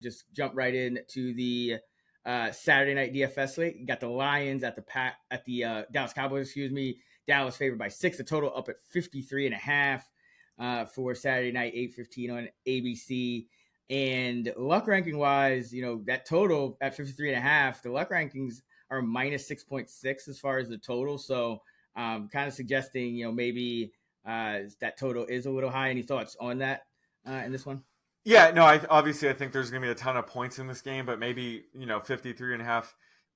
just jump right in to the Saturday night DFS slate. You got the Lions at the Dallas Cowboys. Excuse me, Dallas favored by 6. The total up at 53.5 for Saturday night, 8:15 on ABC. And luck ranking wise, that total at 53.5. The luck rankings are minus 6.6 as far as the total. So kind of suggesting, maybe that total is a little high. Any thoughts on that in this one? Yeah, no, I think there's going to be a ton of points in this game, but maybe, 53.5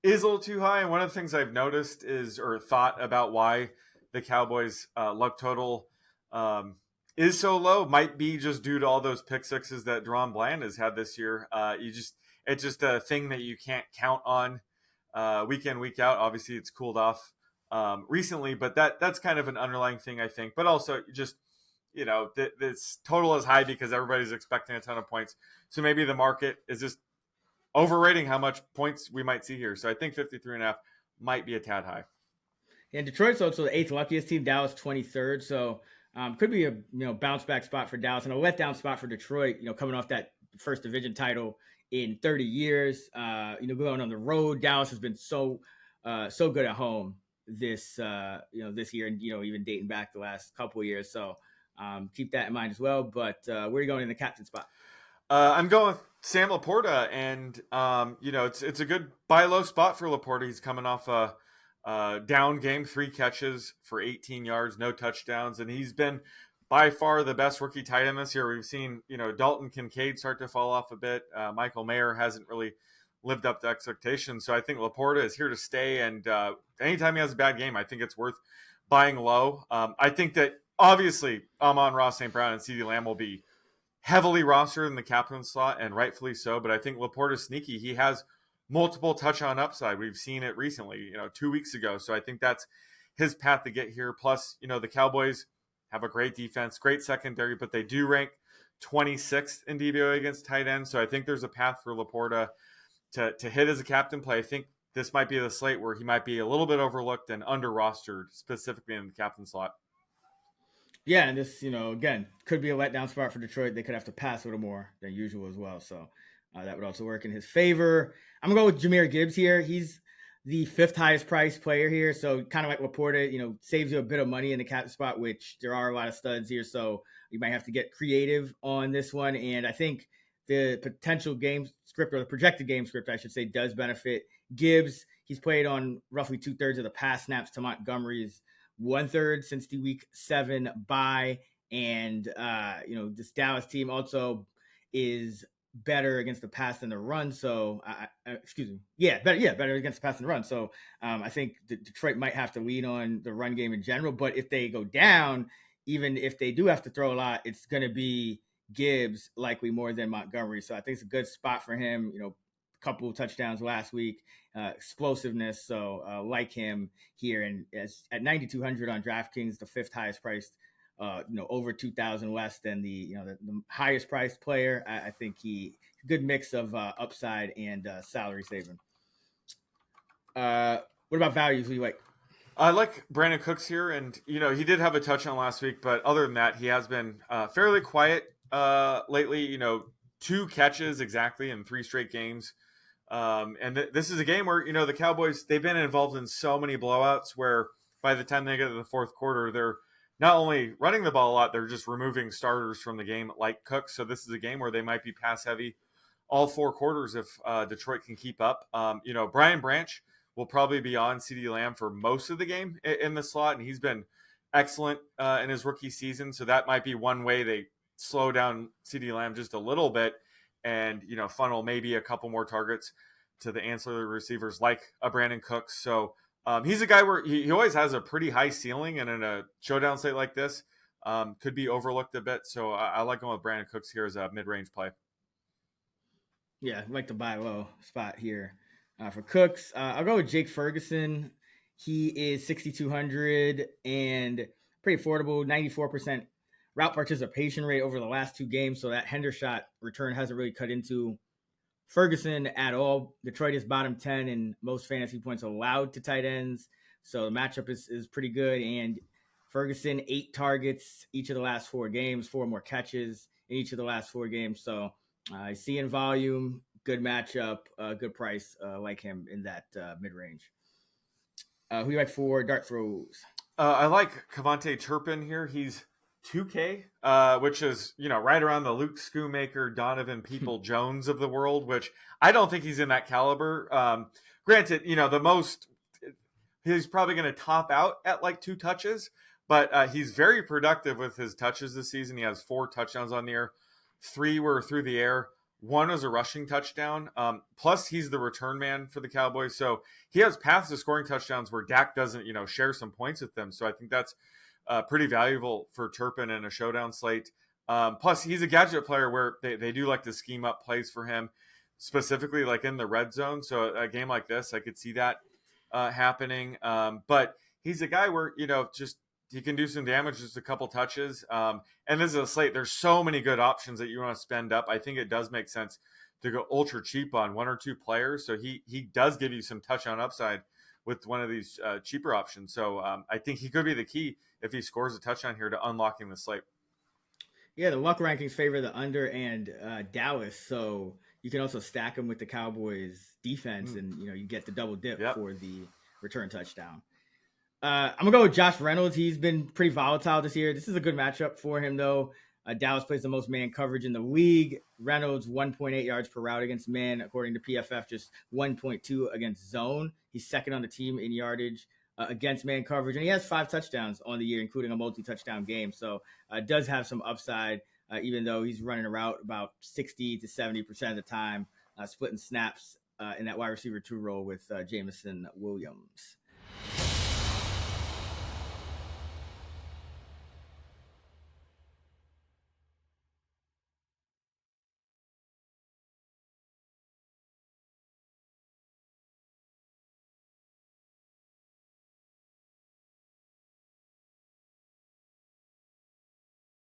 is a little too high. And one of the things I've noticed or thought about why the Cowboys luck total is so low might be just due to all those pick sixes that Deron Bland has had this year. It's just a thing that you can't count on week in, week out. Obviously it's cooled off recently, but that's kind of an underlying thing, I think. But also just, this total is high because everybody's expecting a ton of points. So maybe the market is just overrating how much points we might see here. So I think 53.5 might be a tad high. And Detroit's also the 8th luckiest team, Dallas 23rd. So could be a bounce back spot for Dallas and a letdown spot for Detroit, coming off that first division title in 30 years. Going on the road, Dallas has been so good at home this year, and even dating back the last couple of years. So keep that in mind as well. But where are you going in the captain spot? I'm going with Sam Laporta, and it's a good buy low spot for Laporta. He's coming off a down game, 3 catches for 18 yards, no touchdowns, and he's been by far the best rookie tight end this year. We've seen Dalton Kincaid start to fall off a bit. Michael Mayer hasn't really lived up to expectations, so I think Laporta is here to stay. And anytime he has a bad game, I think it's worth buying low. I think that obviously Amon-Ra St. Brown and CeeDee Lamb will be heavily rostered in the captain slot, and rightfully so. But I think Laporta's sneaky. He has multiple touchdown upside. We've seen it recently, 2 weeks ago. So I think that's his path to get here. Plus, the Cowboys have a great defense, great secondary, but they do rank 26th in DVOA against tight ends. So I think there's a path for Laporta to hit as a captain play. I think this might be the slate where he might be a little bit overlooked and under rostered, specifically in the captain slot. Yeah, and this, again, could be a letdown spot for Detroit. They could have to pass a little more than usual as well. So that would also work in his favor. I'm going to go with Jahmyr Gibbs here. He's the 5th highest priced player here. So kind of like Laporta, saves you a bit of money in the cap spot, which there are a lot of studs here. So you might have to get creative on this one. And I think the potential game script, or the projected game script, I should say, does benefit Gibbs. He's played on roughly 2/3 of the pass snaps to Montgomery's 1/3 since the week 7 bye. And, this Dallas team also is better against the pass than the run. So, better against the pass than the run. So, I think Detroit might have to lean on the run game in general. But if they go down, even if they do have to throw a lot, it's going to be Gibbs likely more than Montgomery. So I think it's a good spot for him. A couple of touchdowns last week, explosiveness. So like him here, and as at 9,200 on DraftKings, the 5th highest priced. Over 2,000 less than the highest priced player. I think good mix of upside and salary saving. What about values? Who do you like? I like Brandon Cooks here, and he did have a touchdown last week, but other than that, he has been fairly quiet lately. 2 catches exactly in 3 straight games. And this is a game where the Cowboys, they've been involved in so many blowouts where by the time they get to the 4th quarter, they're not only running the ball a lot, they're just removing starters from the game like Cooks. So this is a game where they might be pass heavy all 4 quarters if Detroit can keep up. Brian Branch will probably be on CeeDee Lamb for most of the game in the slot, and he's been excellent in his rookie season. So that might be one way they slow down CeeDee Lamb just a little bit and, funnel maybe a couple more targets to the ancillary receivers like a Brandon Cooks. So he's a guy where he always has a pretty high ceiling, and in a showdown slate like this, could be overlooked a bit. So I like going with Brandon Cooks here as a mid-range play. Yeah, I'd like to buy low spot here for Cooks. I'll go with Jake Ferguson. He is 6,200 and pretty affordable, 94% route participation rate over the last 2 games. So that Hendershot return hasn't really cut into Ferguson at all. Detroit is bottom 10 in most fantasy points allowed to tight ends. So the matchup is pretty good. And Ferguson, 8 targets each of the last 4 games, 4 more catches in each of the last 4 games. So I see in volume, good matchup, good price. Like him in that mid range. Who you like for dart throws? I like Cavante Turpin here. He's 2K, which is right around the Luke Schoonmaker, Donovan People Jones of the world. Which I don't think he's in that caliber. Granted, the most he's probably going to top out at like 2 touches, but he's very productive with his touches this season. He has 4 touchdowns on the air, 3 were through the air. 1 was a rushing touchdown. Plus, he's the return man for the Cowboys, so he has paths to scoring touchdowns where Dak doesn't, share some points with them. So I think that's pretty valuable for Turpin in a showdown slate. Plus, he's a gadget player where they do like to scheme up plays for him, specifically like in the red zone. So a game like this, I could see that happening. But he's a guy where, just he can do some damage, just a couple touches. And this is a slate. There's so many good options that you want to spend up. I think it does make sense to go ultra cheap on 1 or 2 players. So he does give you some touchdown upside with one of these cheaper options. So I think he could be the key if he scores a touchdown here to unlocking the slate. Yeah, the luck rankings favor the under and Dallas, so you can also stack them with the Cowboys defense, and you get the double dip for the return touchdown. I'm gonna go with Josh Reynolds. He's been pretty volatile this year. This is a good matchup for him, though. Dallas plays the most man coverage in the league. Reynolds 1.8 yards per route against man, according to PFF, just 1.2 against zone. He's second on the team in yardage against man coverage, and he has 5 touchdowns on the year, including a multi-touchdown game. So does have some upside, even though he's running a route about 60 to 70% of the time, splitting snaps in that wide receiver 2 role with Jameson Williams.